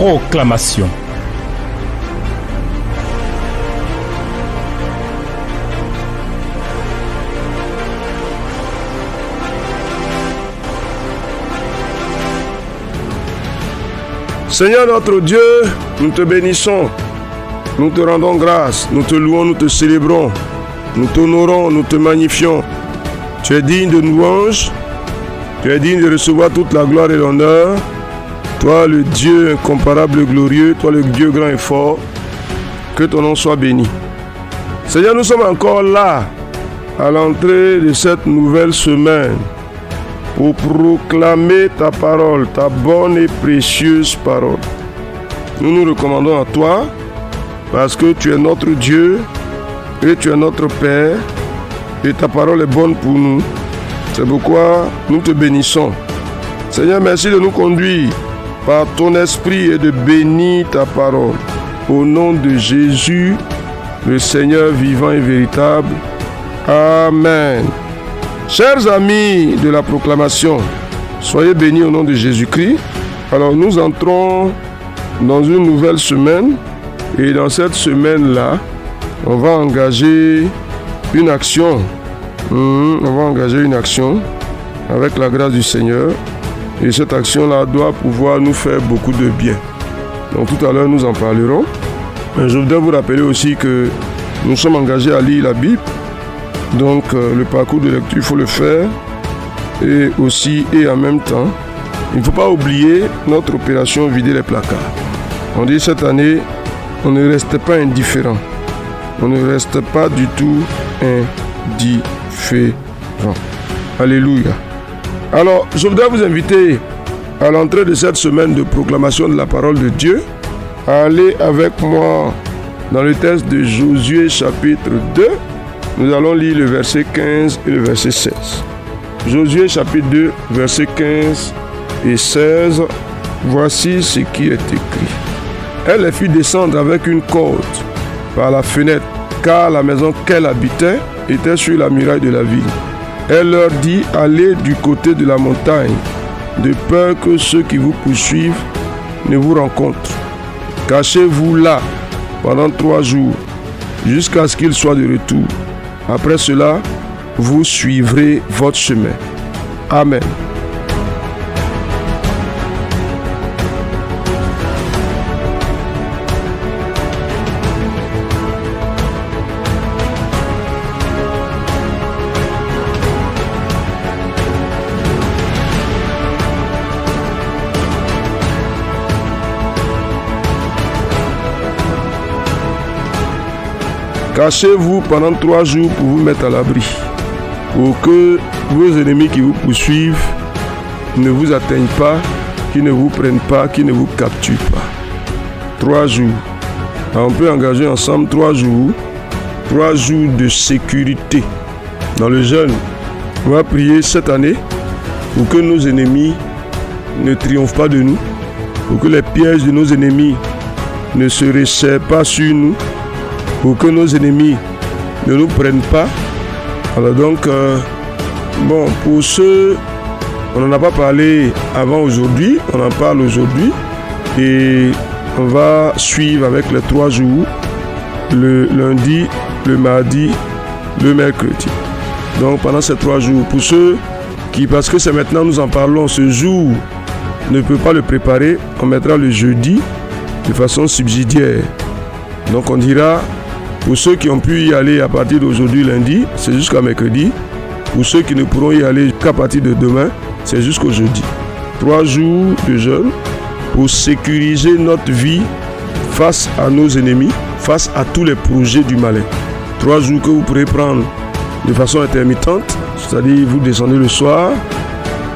Proclamation. Seigneur notre Dieu, nous te bénissons, nous te rendons grâce, nous te louons, nous te célébrons, nous t'honorons, nous te magnifions. Tu es digne de louange, tu es digne de recevoir toute la gloire et l'honneur. Toi le Dieu incomparable et glorieux, toi le Dieu grand et fort, que ton nom soit béni. Seigneur, nous sommes encore là, à l'entrée de cette nouvelle semaine, pour proclamer ta parole, ta bonne et précieuse parole. Nous nous recommandons à toi, parce que tu es notre Dieu, et tu es notre Père, et ta parole est bonne pour nous. C'est pourquoi nous te bénissons. Seigneur, merci de nous conduire par ton esprit et de bénir ta parole. Au nom de Jésus, le Seigneur vivant et véritable. Amen. Chers amis de la proclamation, soyez bénis au nom de Jésus-Christ. Alors nous entrons dans une nouvelle semaine et dans cette semaine-là, on va engager une action. On va engager une action avec la grâce du Seigneur. Et cette action-là doit pouvoir nous faire beaucoup de bien. Donc tout à l'heure, nous en parlerons. Mais je voudrais vous rappeler aussi que nous sommes engagés à lire la Bible. Donc le parcours de lecture, il faut le faire. Et aussi, et en même temps, il ne faut pas oublier notre opération vider les placards. On dit cette année, on ne reste pas indifférent. On ne reste pas du tout indifférent. Alléluia. Alors, je voudrais vous inviter à l'entrée de cette semaine de proclamation de la parole de Dieu à aller avec moi dans le texte de Josué chapitre 2. Nous allons lire le verset 15 et le verset 16. Josué chapitre 2, verset 15 et 16. Voici ce qui est écrit. Elle les fit descendre avec une corde par la fenêtre, car la maison qu'elle habitait était sur la muraille de la ville. Elle leur dit, allez du côté de la montagne, de peur que ceux qui vous poursuivent ne vous rencontrent. Cachez-vous là pendant 3 jours, jusqu'à ce qu'ils soient de retour. Après cela, vous suivrez votre chemin. Amen. Cachez-vous pendant 3 jours pour vous mettre à l'abri, pour que vos ennemis qui vous poursuivent ne vous atteignent pas, qui ne vous prennent pas, qui ne vous capturent pas. 3 jours. Alors on peut engager ensemble 3 jours, 3 jours de sécurité. Dans le jeûne, on va prier cette année pour que nos ennemis ne triomphent pas de nous, pour que les pièges de nos ennemis ne se resserrent pas sur nous, pour que nos ennemis ne nous prennent pas. Alors donc, pour ceux, on n'en a pas parlé avant aujourd'hui, on en parle aujourd'hui et on va suivre avec les 3 jours, le lundi, le mardi, le mercredi. Donc pendant ces 3 jours, pour ceux qui, parce que c'est maintenant nous en parlons, ce jour ne peut pas le préparer, on mettra le jeudi de façon subsidiaire. Donc on dira, pour ceux qui ont pu y aller à partir d'aujourd'hui lundi, c'est jusqu'à mercredi. Pour ceux qui ne pourront y aller qu'à partir de demain, c'est jusqu'au jeudi. 3 jours de jeûne pour sécuriser notre vie face à nos ennemis, face à tous les projets du malin. 3 jours que vous pourrez prendre de façon intermittente, c'est-à-dire vous descendez le soir,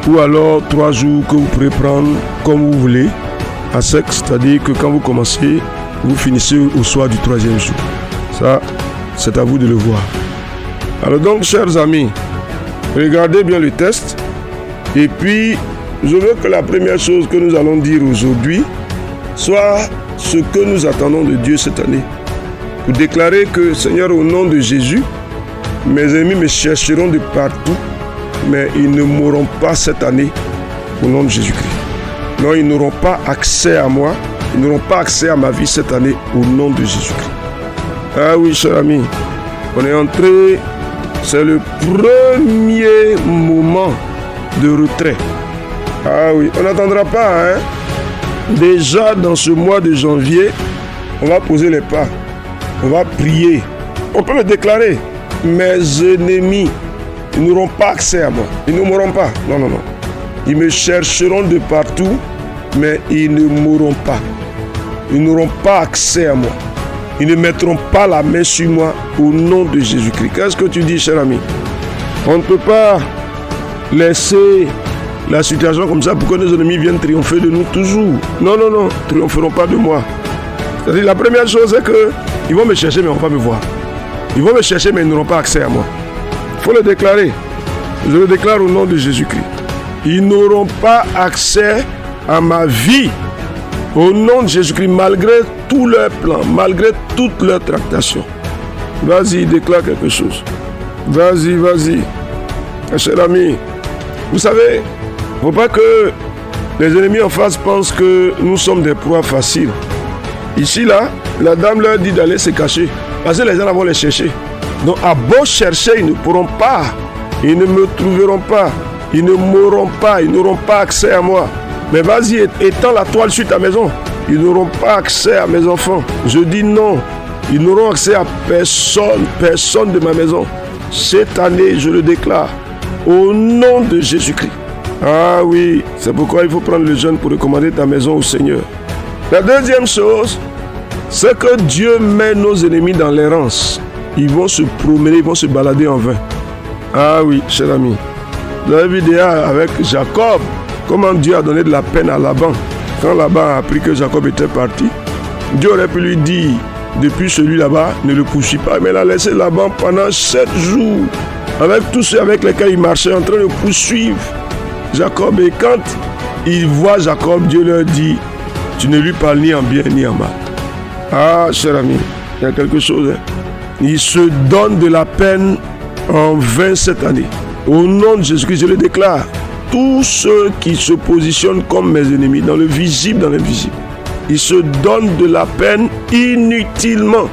ou alors 3 jours que vous pourrez prendre comme vous voulez, à sec, c'est-à-dire que quand vous commencez, vous finissez au soir du 3e jour. Ça, c'est à vous de le voir. Alors donc, chers amis, regardez bien le texte. Et puis, je veux que la première chose que nous allons dire aujourd'hui soit ce que nous attendons de Dieu cette année. Pour déclarer que, Seigneur, au nom de Jésus, mes ennemis me chercheront de partout, mais ils ne mourront pas cette année au nom de Jésus-Christ. Non, ils n'auront pas accès à moi Ils n'auront pas accès à ma vie cette année au nom de Jésus-Christ. Ah oui, cher ami, on est entré, c'est le premier moment de retrait. Ah oui, on n'attendra pas, hein. Déjà dans ce mois de janvier, on va poser les pas, on va prier. On peut le déclarer. Mes ennemis, ils n'auront pas accès à moi. Ils ne mourront pas. Non, non, non. Ils me chercheront de partout, mais ils ne mourront pas. Ils n'auront pas accès à moi. Ils ne mettront pas la main sur moi au nom de Jésus-Christ. Qu'est-ce que tu dis, cher ami? On ne peut pas laisser la situation comme ça pour que nos ennemis viennent triompher de nous toujours. Non, non, non. Ils ne triompheront pas de moi. C'est-à-dire, la première chose, c'est qu'ils vont me chercher, mais on ne va pas me voir. Ils vont me chercher, mais ils n'auront pas accès à moi. Il faut le déclarer. Je le déclare au nom de Jésus-Christ. Ils n'auront pas accès à ma vie au nom de Jésus-Christ, malgré tous leurs plans, malgré toutes leurs tractations. Vas-y, déclare quelque chose. Vas-y, vas-y. Cher ami, vous savez, il ne faut pas que les ennemis en face pensent que nous sommes des proies faciles. Ici, là, la dame leur dit d'aller se cacher. Parce que les gens vont les chercher. Donc, à beau chercher, ils ne pourront pas. Ils ne me trouveront pas. Ils ne mourront pas. Ils n'auront pas accès à moi. Mais vas-y, étends la toile sur ta maison. Ils n'auront pas accès à mes enfants. Je dis non. Ils n'auront accès à personne. Personne de ma maison. Cette année, je le déclare. Au nom de Jésus-Christ. Ah oui, c'est pourquoi il faut prendre le jeûne pour recommander ta maison au Seigneur. La deuxième chose, c'est que Dieu met nos ennemis dans l'errance. Ils vont se promener, ils vont se balader en vain. Ah oui, cher ami. Vous avez vu déjà avec Jacob, comment Dieu a donné de la peine à Laban. Quand Laban a appris que Jacob était parti, Dieu aurait pu lui dire, depuis celui là-bas, ne le poursuis pas. Mais il a laissé Laban pendant 7 jours, avec tous ceux avec lesquels il marchait, en train de poursuivre Jacob. Et quand il voit Jacob, Dieu leur dit, tu ne lui parles ni en bien ni en mal. Ah, cher ami, il y a quelque chose. Hein? Il se donne de la peine en vain cette année. Au nom de Jésus-Christ, je le déclare. Tous ceux qui se positionnent comme mes ennemis, dans le visible, dans l'invisible, ils se donnent de la peine inutilement.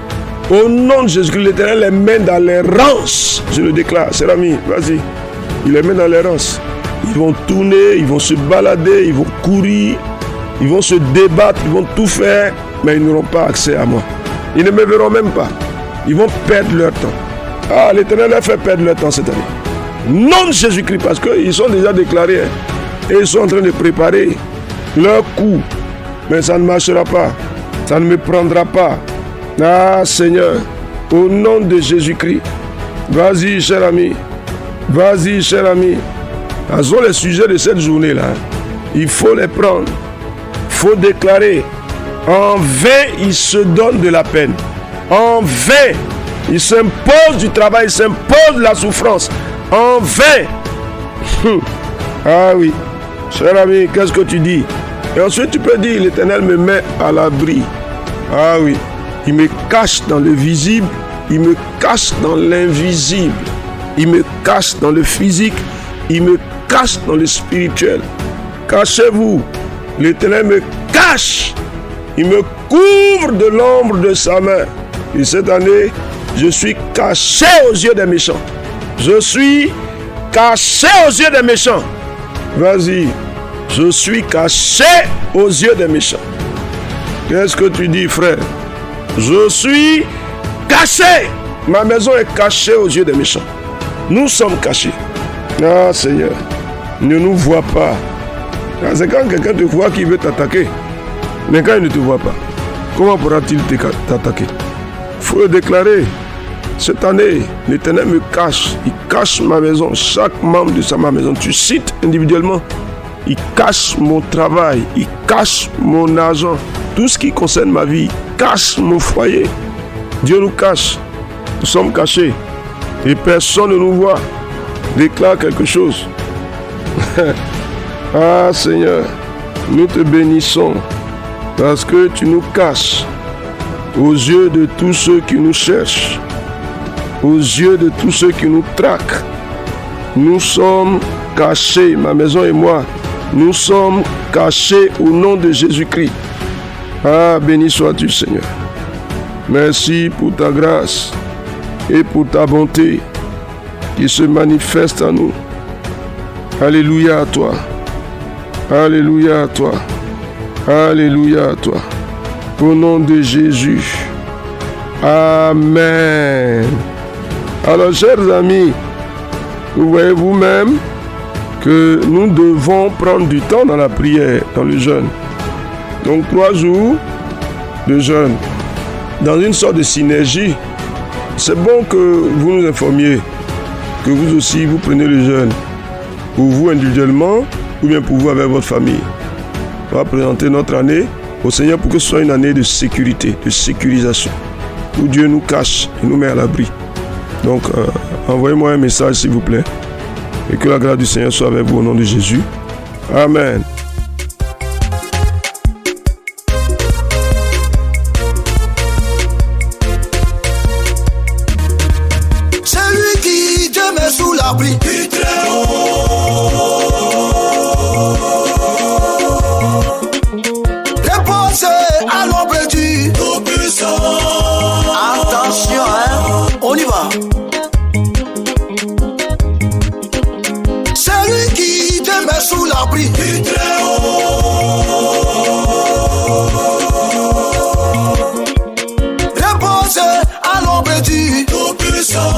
Au nom de Jésus-Christ, l'Éternel les met dans l'errance. Je le déclare. Cher ami, vas-y. Il les met dans l'errance. Ils vont tourner, ils vont se balader, ils vont courir, ils vont se débattre, ils vont tout faire, mais ils n'auront pas accès à moi. Ils ne me verront même pas. Ils vont perdre leur temps. Ah, l'Éternel a fait perdre leur temps cette année. Non de Jésus-Christ, parce qu'ils sont déjà déclarés. Hein, et ils sont en train de préparer leur coup. Mais ça ne marchera pas. Ça ne me prendra pas. Ah, Seigneur, au nom de Jésus-Christ, vas-y, cher ami. Vas-y, cher ami. Ce sont les sujets de cette journée-là. Hein. Il faut les prendre. Il faut déclarer. En vain, ils se donnent de la peine. En vain, ils s'imposent du travail, ils s'imposent la souffrance. En vain. Ah oui. Cher ami, qu'est-ce que tu dis? Et ensuite, tu peux dire, l'Éternel me met à l'abri. Ah oui. Il me cache dans le visible. Il me cache dans l'invisible. Il me cache dans le physique. Il me cache dans le spirituel. Cachez-vous. L'Éternel me cache. Il me couvre de l'ombre de sa main. Et cette année, je suis caché aux yeux des méchants. Je suis caché aux yeux des méchants. Vas-y. Je suis caché aux yeux des méchants. Qu'est-ce que tu dis, frère? Je suis caché. Ma maison est cachée aux yeux des méchants. Nous sommes cachés. Ah, Seigneur, ne nous vois pas. C'est quand quelqu'un te voit qu'il veut t'attaquer. Mais quand il ne te voit pas, comment pourra-t-il t'attaquer? Il faut le déclarer. Cette année, l'Éternel me cache. Il cache ma maison, chaque membre de ma maison. Tu cites individuellement. Il cache mon travail. Il cache mon argent. Tout ce qui concerne ma vie. Il cache mon foyer. Dieu nous cache. Nous sommes cachés. Et personne ne nous voit. Déclare quelque chose. Ah Seigneur, nous te bénissons. Parce que tu nous caches. Aux yeux de tous ceux qui nous cherchent. Aux yeux de tous ceux qui nous traquent. Nous sommes cachés, ma maison et moi. Nous sommes cachés au nom de Jésus-Christ. Ah, béni sois-tu, Seigneur. Merci pour ta grâce et pour ta bonté qui se manifeste en nous. Alléluia à toi. Alléluia à toi. Alléluia à toi. Au nom de Jésus. Amen. Alors, chers amis, vous voyez vous-même que nous devons prendre du temps dans la prière, dans le jeûne. Donc 3 jours de jeûne, dans une sorte de synergie. C'est bon que vous nous informiez, que vous aussi vous prenez le jeûne, pour vous individuellement ou bien pour vous avec votre famille. On va présenter notre année au Seigneur pour que ce soit une année de sécurité, de sécurisation, où Dieu nous cache et nous met à l'abri. Donc envoyez-moi un message s'il vous plaît, et que la grâce du Seigneur soit avec vous au nom de Jésus. Amen. Celui qui te met sous l'abri du Très-Haut, reposez à l'ombre du Tout-Puissant. Attention, hein, on y va. Celui qui te met sous l'abri du Très-Haut, reposez à l'ombre du Tout-Puissant.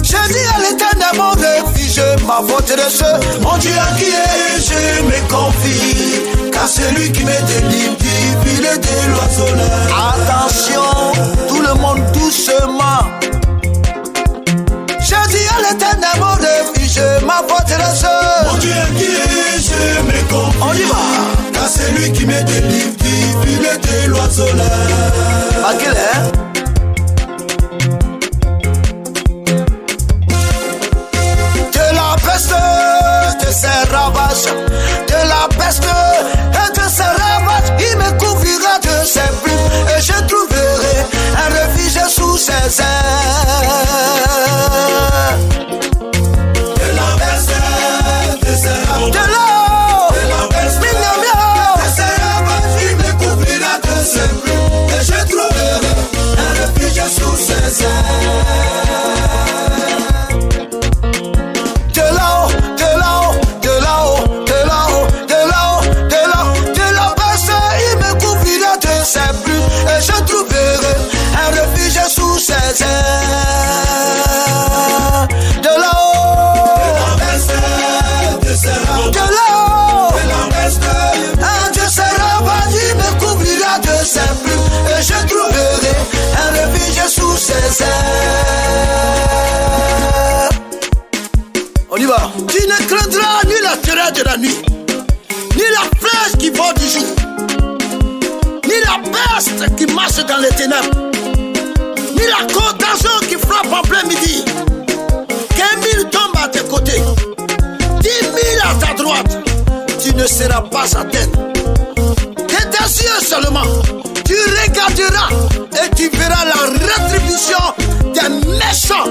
J'ai dit à l'Éternel mon refuge, ma forteresse, mon Dieu à qui je me confie, car c'est lui qui me délivre du filet de l'oiseleur. Attention, tout le monde doucement. J'ai dit à l'Éternel mon refuge, ma forteresse, mon Dieu à qui je me confie. On y va. Car c'est lui qui me délivre du filet de l'oiseleur. À quelle heure? De la peste, de ses ravages, de la peste et de ses ravages, il me couvrira de ses plumes et je trouverai un refuge sous ses ailes. De la peste, de ses ravages, de la peste, de ses ravages, il me couvrira de ses plumes et je trouverai un refuge sous ses ailes. Je trouverai un refuge sous ses ailes. De là-haut, de là-haut, un Dieu sera il me couvrira de ses plumes et je trouverai un refuge sous ses ailes. On y va. Tu ne craindras ni la terreur de la nuit, ni la flèche qui vole du jour, ni la peste qui marche dans les ténèbres, ni la contagion qui frappe en plein midi. 15 000 tombent à tes côtés, 10 000 à ta droite, tu ne seras pas atteint. Que tes yeux seulement, tu regarderas et tu verras la rétribution des méchants.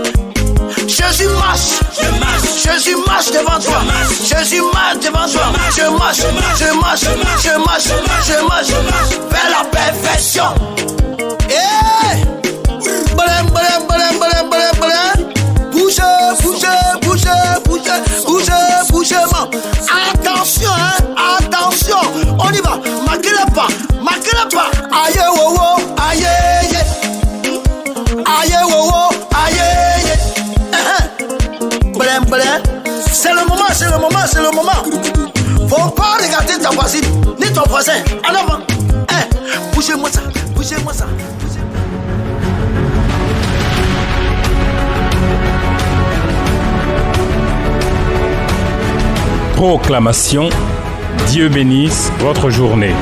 Jésus marche, Jésus marche devant toi, Jésus marche devant toi, je marche, je marche, je marche, je marche vers la perfection. Hey! Blem, blem, blem, blem, blem, blem. Bougez, bougez, bougez, bougez, bougez, bougez. Attention, hein, attention, on y va, marquez le pas, aïe, oh, oh, aïe, aïe, oh, oh, aïe. C'est le moment, c'est le moment, c'est le moment. Faut pas regarder ta voisine, ni ton voisin. En avant. Bougez-moi ça, bougez-moi ça. Proclamation. Dieu bénisse votre journée.